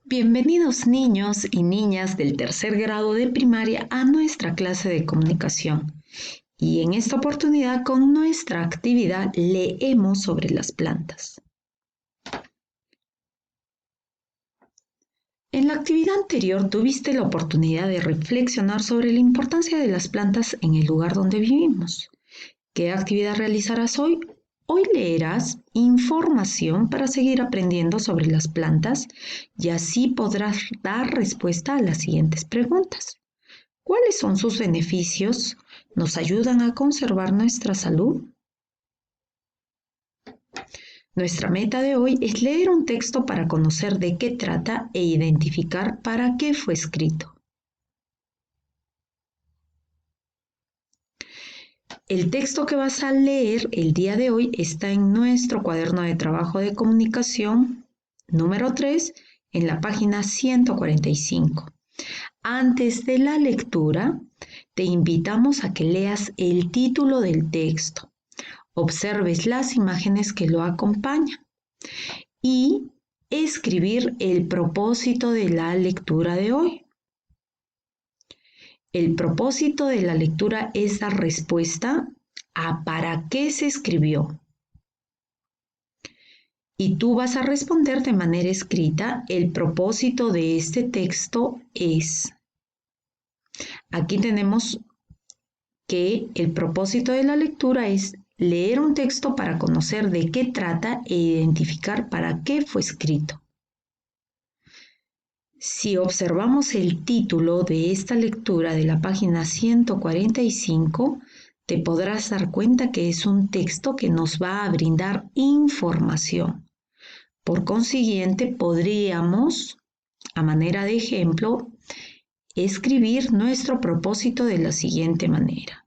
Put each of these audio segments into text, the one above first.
Bienvenidos niños y niñas del tercer grado de primaria a nuestra clase de comunicación. Y en esta oportunidad con nuestra actividad leemos sobre las plantas. En la actividad anterior tuviste la oportunidad de reflexionar sobre la importancia de las plantas en el lugar donde vivimos. ¿Qué actividad realizarás hoy? Hoy leerás información para seguir aprendiendo sobre las plantas y así podrás dar respuesta a las siguientes preguntas. ¿Cuáles son sus beneficios? ¿Nos ayudan a conservar nuestra salud? Nuestra meta de hoy es leer un texto para conocer de qué trata e identificar para qué fue escrito. El texto que vas a leer el día de hoy está en nuestro cuaderno de trabajo de comunicación número 3 en la página 145. Antes de la lectura, te invitamos a que leas el título del texto, observes las imágenes que lo acompañan y escribir el propósito de la lectura de hoy. El propósito de la lectura es dar respuesta a para qué se escribió. Y tú vas a responder de manera escrita, el propósito de este texto es. Aquí tenemos que el propósito de la lectura es leer un texto para conocer de qué trata e identificar para qué fue escrito. Si observamos el título de esta lectura de la página 145, te podrás dar cuenta que es un texto que nos va a brindar información. Por consiguiente, podríamos, a manera de ejemplo, escribir nuestro propósito de la siguiente manera.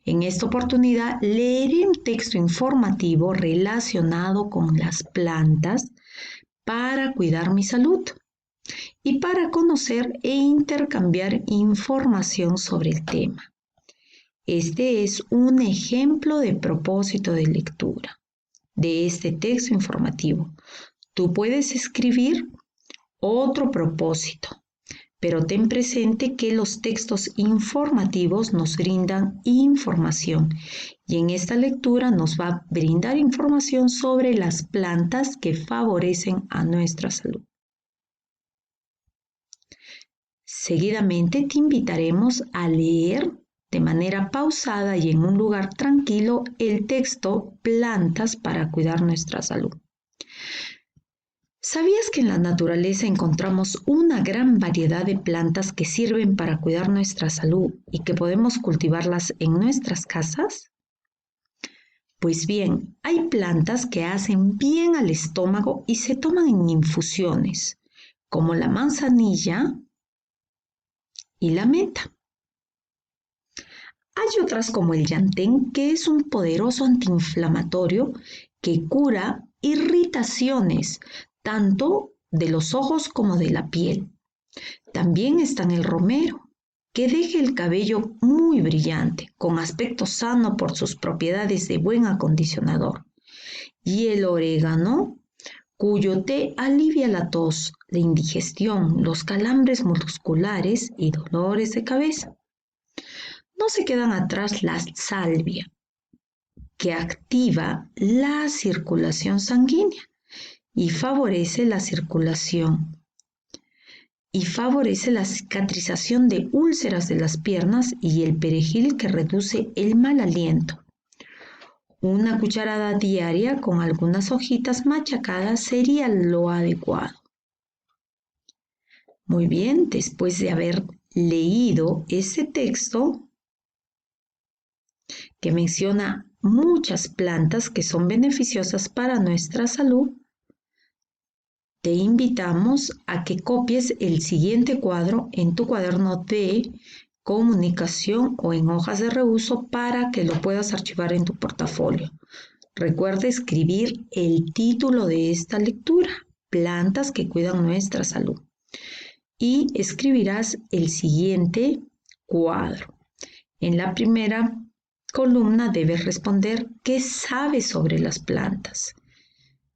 En esta oportunidad, leeré un texto informativo relacionado con las plantas para cuidar mi salud y para conocer e intercambiar información sobre el tema. Este es un ejemplo de propósito de lectura de este texto informativo. Tú puedes escribir otro propósito, pero ten presente que los textos informativos nos brindan información y en esta lectura nos va a brindar información sobre las plantas que favorecen a nuestra salud. Seguidamente te invitaremos a leer de manera pausada y en un lugar tranquilo el texto Plantas para cuidar nuestra salud. ¿Sabías que en la naturaleza encontramos una gran variedad de plantas que sirven para cuidar nuestra salud y que podemos cultivarlas en nuestras casas? Pues bien, hay plantas que hacen bien al estómago y se toman en infusiones, como la manzanilla y la menta. Hay otras como el llantén, que es un poderoso antiinflamatorio que cura irritaciones, tanto de los ojos como de la piel. También está el romero, que deja el cabello muy brillante, con aspecto sano por sus propiedades de buen acondicionador. Y el orégano, cuyo té alivia la tos, la indigestión, los calambres musculares y dolores de cabeza. No se quedan atrás la salvia, que activa la circulación sanguínea y favorece la circulación y favorece la cicatrización de úlceras de las piernas, y el perejil, que reduce el mal aliento. Una cucharada diaria con algunas hojitas machacadas sería lo adecuado. Muy bien, después de haber leído este texto que menciona muchas plantas que son beneficiosas para nuestra salud, te invitamos a que copies el siguiente cuadro en tu cuaderno de comunicación o en hojas de reuso para que lo puedas archivar en tu portafolio. Recuerda escribir el título de esta lectura, Plantas que cuidan nuestra salud. Y escribirás el siguiente cuadro. En la primera columna debes responder qué sabes sobre las plantas.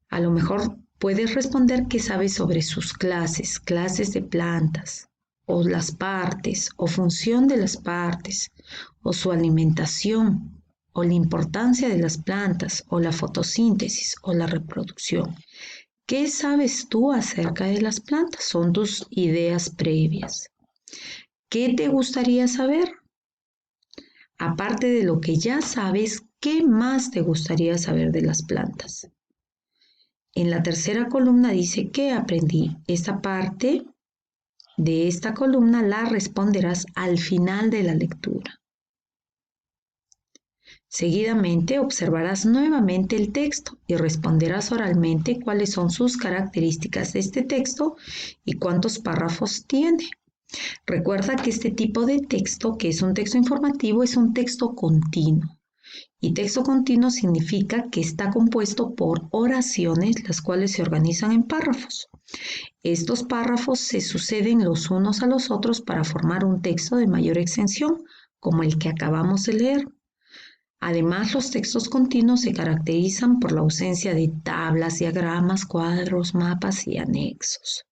A lo mejor Puedes responder qué sabes sobre sus clases, clases de plantas, o las partes, o función de las partes, o su alimentación, o la importancia de las plantas, o la fotosíntesis, o la reproducción. ¿Qué sabes tú acerca de las plantas? Son tus ideas previas. ¿Qué te gustaría saber? Aparte de lo que ya sabes, ¿qué más te gustaría saber de las plantas? En la tercera columna dice ¿qué aprendí? Esta parte de esta columna la responderás al final de la lectura. Seguidamente observarás nuevamente el texto y responderás oralmente cuáles son sus características de este texto y cuántos párrafos tiene. Recuerda que este tipo de texto, que es un texto informativo, es un texto continuo. Y texto continuo significa que está compuesto por oraciones, las cuales se organizan en párrafos. Estos párrafos se suceden los unos a los otros para formar un texto de mayor extensión, como el que acabamos de leer. Además, los textos continuos se caracterizan por la ausencia de tablas, diagramas, cuadros, mapas y anexos.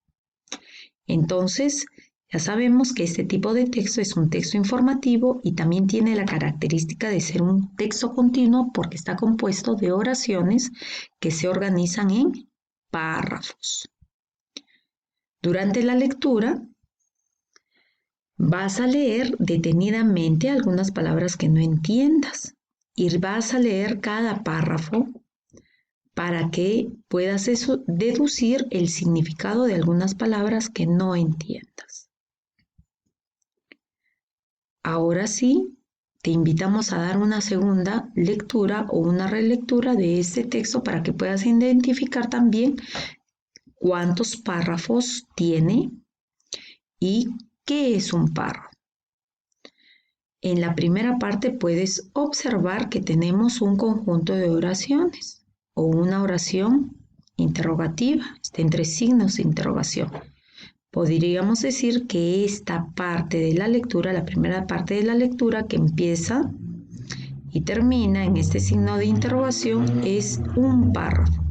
Entonces, ya sabemos que este tipo de texto es un texto informativo y también tiene la característica de ser un texto continuo porque está compuesto de oraciones que se organizan en párrafos. Durante la lectura, vas a leer detenidamente algunas palabras que no entiendas y vas a leer cada párrafo para que puedas deducir el significado de algunas palabras que no entiendas. Ahora sí, te invitamos a dar una segunda lectura o una relectura de este texto para que puedas identificar también cuántos párrafos tiene y qué es un párrafo. En la primera parte puedes observar que tenemos un conjunto de oraciones o una oración interrogativa, está entre signos de interrogación. Podríamos decir que esta parte de la lectura, la primera parte de la lectura que empieza y termina en este signo de interrogación, es un párrafo.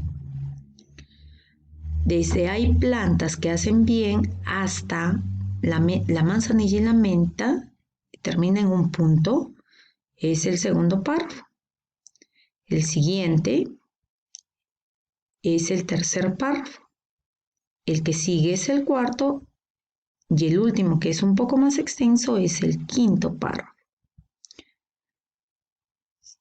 Desde hay plantas que hacen bien hasta la manzanilla y la menta, termina en un punto, es el segundo párrafo. El siguiente es el tercer párrafo. El que sigue es el cuarto y el último, que es un poco más extenso, es el quinto párrafo.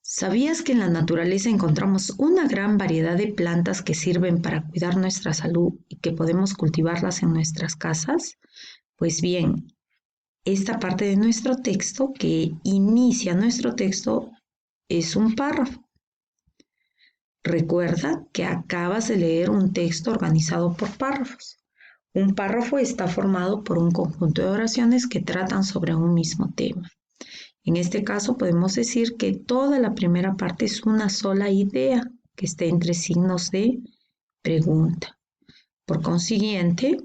¿Sabías que en la naturaleza encontramos una gran variedad de plantas que sirven para cuidar nuestra salud y que podemos cultivarlas en nuestras casas? Pues bien, esta parte de nuestro texto que inicia nuestro texto es un párrafo. Recuerda que acabas de leer un texto organizado por párrafos. Un párrafo está formado por un conjunto de oraciones que tratan sobre un mismo tema. En este caso podemos decir que toda la primera parte es una sola idea que está entre signos de pregunta. Por consiguiente,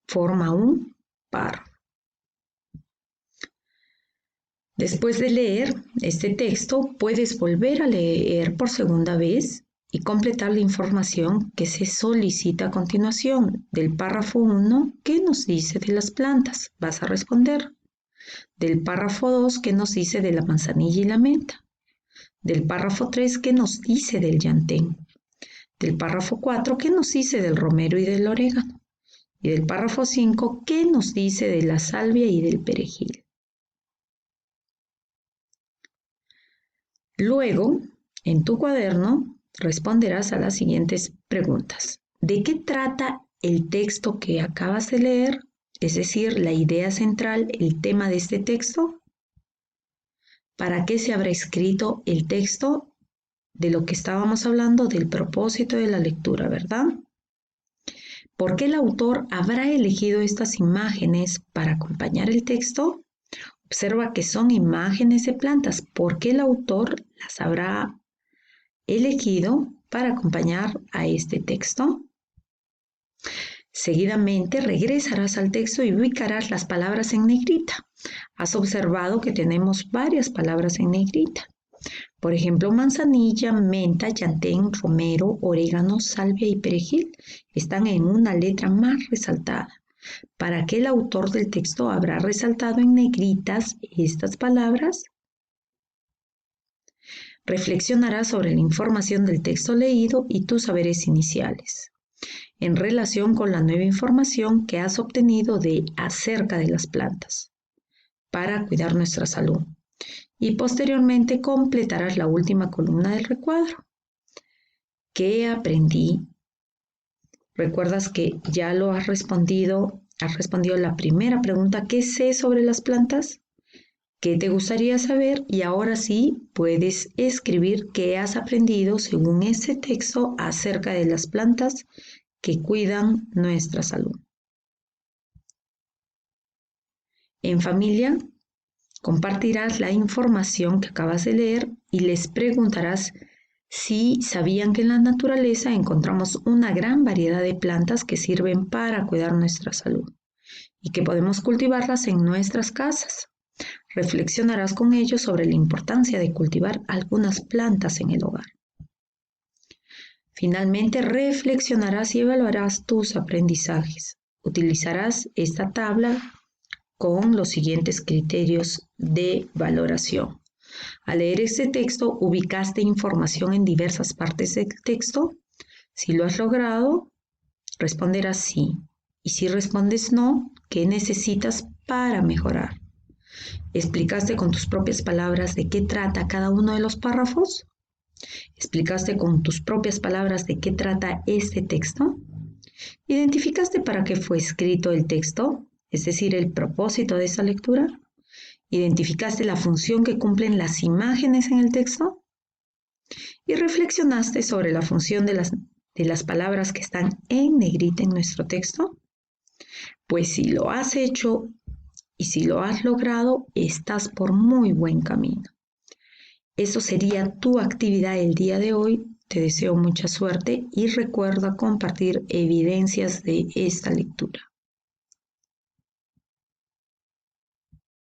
forma un párrafo. Después de leer este texto, puedes volver a leer por segunda vez y completar la información que se solicita a continuación. Del párrafo 1, ¿qué nos dice de las plantas? Vas a responder. Del párrafo 2, ¿qué nos dice de la manzanilla y la menta? Del párrafo 3, ¿qué nos dice del llantén? Del párrafo 4, ¿qué nos dice del romero y del orégano? Y del párrafo 5, ¿qué nos dice de la salvia y del perejil? Luego, en tu cuaderno, responderás a las siguientes preguntas. ¿De qué trata el texto que acabas de leer? Es decir, la idea central, el tema de este texto. ¿Para qué se habrá escrito el texto? De lo que estábamos hablando, del propósito de la lectura, ¿verdad? ¿Por qué el autor habrá elegido estas imágenes para acompañar el texto? Observa que son imágenes de plantas. ¿Por qué el autor las habrá elegido para acompañar a este texto? Seguidamente regresarás al texto y ubicarás las palabras en negrita. Has observado que tenemos varias palabras en negrita. Por ejemplo, manzanilla, menta, llantén, romero, orégano, salvia y perejil están en una letra más resaltada. ¿Para qué el autor del texto habrá resaltado en negritas estas palabras? Reflexionarás sobre la información del texto leído y tus saberes iniciales en relación con la nueva información que has obtenido acerca de las plantas para cuidar nuestra salud. Y posteriormente completarás la última columna del recuadro. ¿Qué aprendí? ¿Recuerdas que ya lo has respondido? Has respondido la primera pregunta, ¿qué sé sobre las plantas? ¿Qué te gustaría saber? Y ahora sí puedes escribir qué has aprendido según ese texto acerca de las plantas que cuidan nuestra salud. En familia, compartirás la información que acabas de leer y les preguntarás si sabían que en la naturaleza encontramos una gran variedad de plantas que sirven para cuidar nuestra salud y que podemos cultivarlas en nuestras casas. Reflexionarás con ellos sobre la importancia de cultivar algunas plantas en el hogar. Finalmente, reflexionarás y evaluarás tus aprendizajes. Utilizarás esta tabla con los siguientes criterios de valoración. Al leer este texto, ¿ubicaste información en diversas partes del texto? Si lo has logrado, responderás sí. Y si respondes no, ¿qué necesitas para mejorar? ¿Explicaste con tus propias palabras de qué trata cada uno de los párrafos? ¿Explicaste con tus propias palabras de qué trata este texto? ¿Identificaste para qué fue escrito el texto? Es decir, el propósito de esa lectura. ¿Identificaste la función que cumplen las imágenes en el texto? ¿Y reflexionaste sobre la función de las palabras que están en negrita en nuestro texto? Pues si lo has hecho y si lo has logrado, estás por muy buen camino. Eso sería tu actividad el día de hoy. Te deseo mucha suerte y recuerda compartir evidencias de esta lectura.